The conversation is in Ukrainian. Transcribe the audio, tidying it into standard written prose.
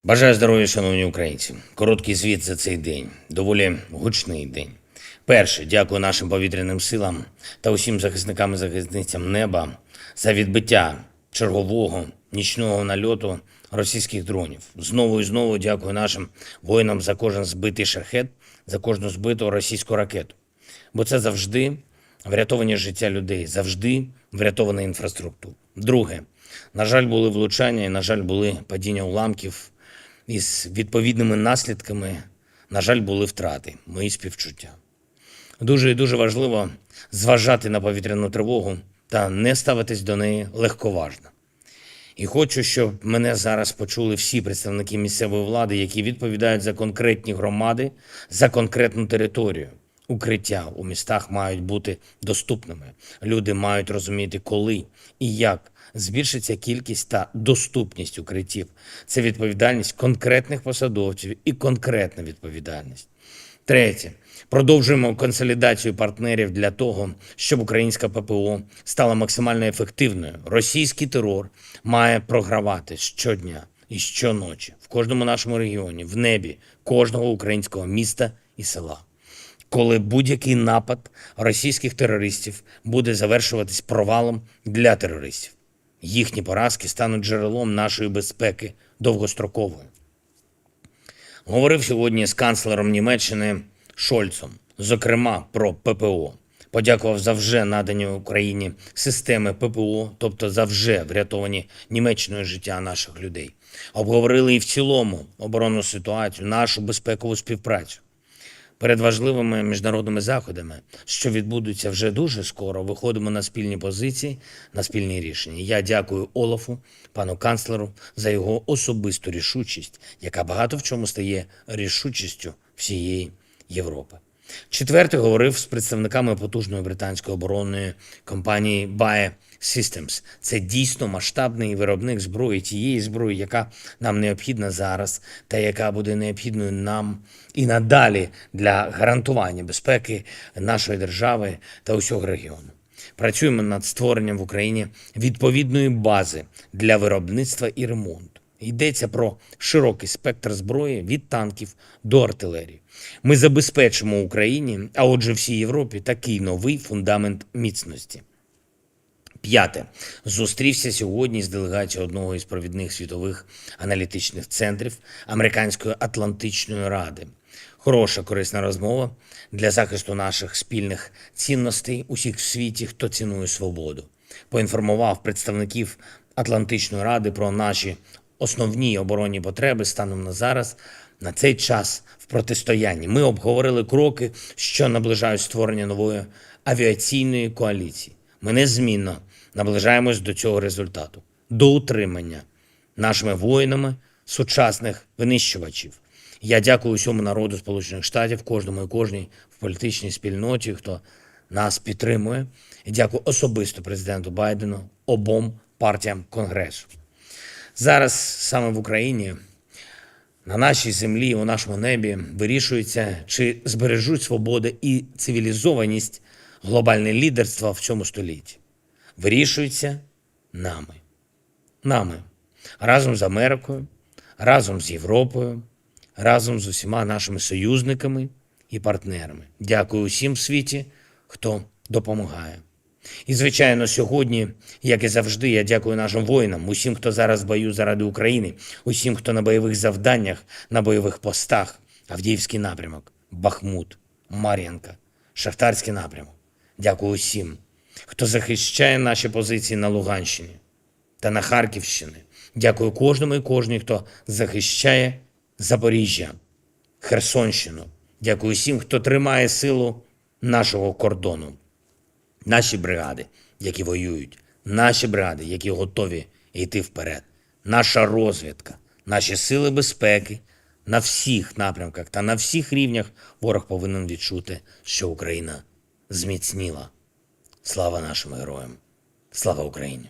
Бажаю здоров'я, шановні українці. Короткий звіт за цей день. Доволі гучний день. Перше, дякую нашим повітряним силам та усім захисникам і захисницям неба за відбиття чергового нічного нальоту російських дронів. Знову і знову дякую нашим воїнам за кожен збитий шахед, за кожну збиту російську ракету. Бо це завжди врятовані життя людей, завжди врятована інфраструктура. Друге, на жаль, були влучання і, на жаль, були падіння уламків із відповідними наслідками, на жаль, були втрати. Мої співчуття. Дуже і дуже важливо зважати на повітряну тривогу та не ставитись до неї легковажно. І хочу, щоб мене зараз почули всі представники місцевої влади, які відповідають за конкретні громади, за конкретну територію. Укриття у містах мають бути доступними. Люди мають розуміти, коли і як збільшиться кількість та доступність укриттів. Це відповідальність конкретних посадовців і конкретна відповідальність. Третє. Продовжуємо консолідацію партнерів для того, щоб українська ППО стала максимально ефективною. Російський терор має програвати щодня і щоночі в кожному нашому регіоні, в небі кожного українського міста і села. Коли будь-який напад російських терористів буде завершуватись провалом для терористів. Їхні поразки стануть джерелом нашої безпеки довгострокової. Говорив сьогодні з канцлером Німеччини Шольцом, зокрема про ППО. Подякував за вже надані Україні системи ППО, тобто за вже врятовані Німеччиною життя наших людей. Обговорили і в цілому оборонну ситуацію, нашу безпекову співпрацю. Перед важливими міжнародними заходами, що відбудуться вже дуже скоро, виходимо на спільні позиції, на спільні рішення. Я дякую Олафу, пану канцлеру, за його особисту рішучість, яка багато в чому стає рішучістю всієї Європи. Четверте, говорив з представниками потужної британської оборонної компанії BAE Systems. Це дійсно масштабний виробник зброї, тієї зброї, яка нам необхідна зараз та яка буде необхідною нам і надалі для гарантування безпеки нашої держави та усього регіону. Працюємо над створенням в Україні відповідної бази для виробництва і ремонту. Йдеться про широкий спектр зброї від танків до артилерії. Ми забезпечимо Україні, а отже всій Європі, такий новий фундамент міцності. П'яте. Зустрівся сьогодні з делегацією одного із провідних світових аналітичних центрів Американської Атлантичної Ради. Хороша, корисна розмова для захисту наших спільних цінностей усіх в світі, хто цінує свободу. Поінформував представників Атлантичної Ради про наші основні оборонні потреби станом на зараз, на цей час в протистоянні. Ми обговорили кроки, що наближають створення нової авіаційної коаліції. Ми незмінно наближаємось до цього результату, до утримання нашими воїнами сучасних винищувачів. Я дякую усьому народу Сполучених Штатів, кожному і кожній в політичній спільноті, хто нас підтримує. І дякую особисто президенту Байдену, обом партіям Конгресу. Зараз саме в Україні, на нашій землі, у нашому небі вирішується, чи збережуть свобода і цивілізованість глобальне лідерство в цьому столітті. Вирішується нами. Нами. Разом з Америкою, разом з Європою, разом з усіма нашими союзниками і партнерами. Дякую усім в світі, хто допомагає. І, звичайно, сьогодні, як і завжди, я дякую нашим воїнам, усім, хто зараз в бою заради України, усім, хто на бойових завданнях, на бойових постах, Авдіївський напрямок, Бахмут, Мар'їнка, Шахтарський напрямок. Дякую усім, хто захищає наші позиції на Луганщині та на Харківщині. Дякую кожному і кожній, хто захищає Запоріжжя, Херсонщину. Дякую всім, хто тримає силу нашого кордону. Наші бригади, які воюють, наші бригади, які готові йти вперед, наша розвідка, наші сили безпеки на всіх напрямках та на всіх рівнях ворог повинен відчути, що Україна зміцніла. Слава нашим героям! Слава Україні!